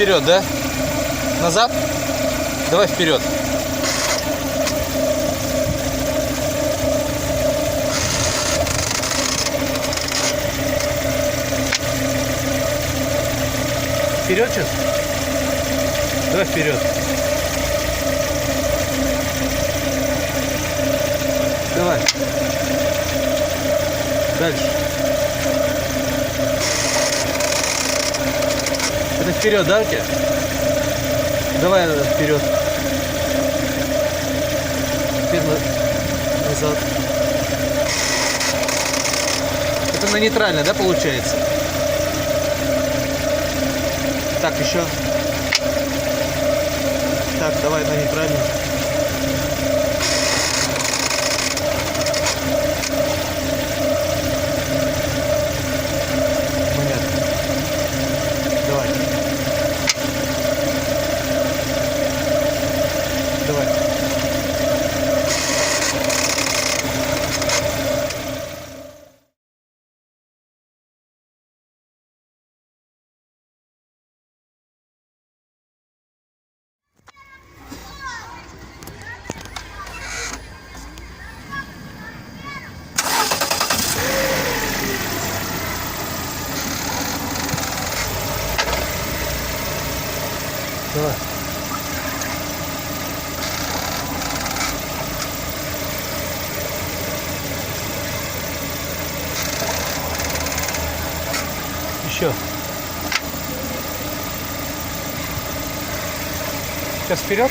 вперед, да? Назад? Давай вперед. Вперед сейчас? Давай вперед. Давай. Дальше. Это вперед, да, у тебя? Давай вперед. Теперь назад. Это на нейтрально, да, получается? Так, еще. Так, давай на нейтрально. Понятно. Давай. Давай. Давай. Еще. Сейчас вперед.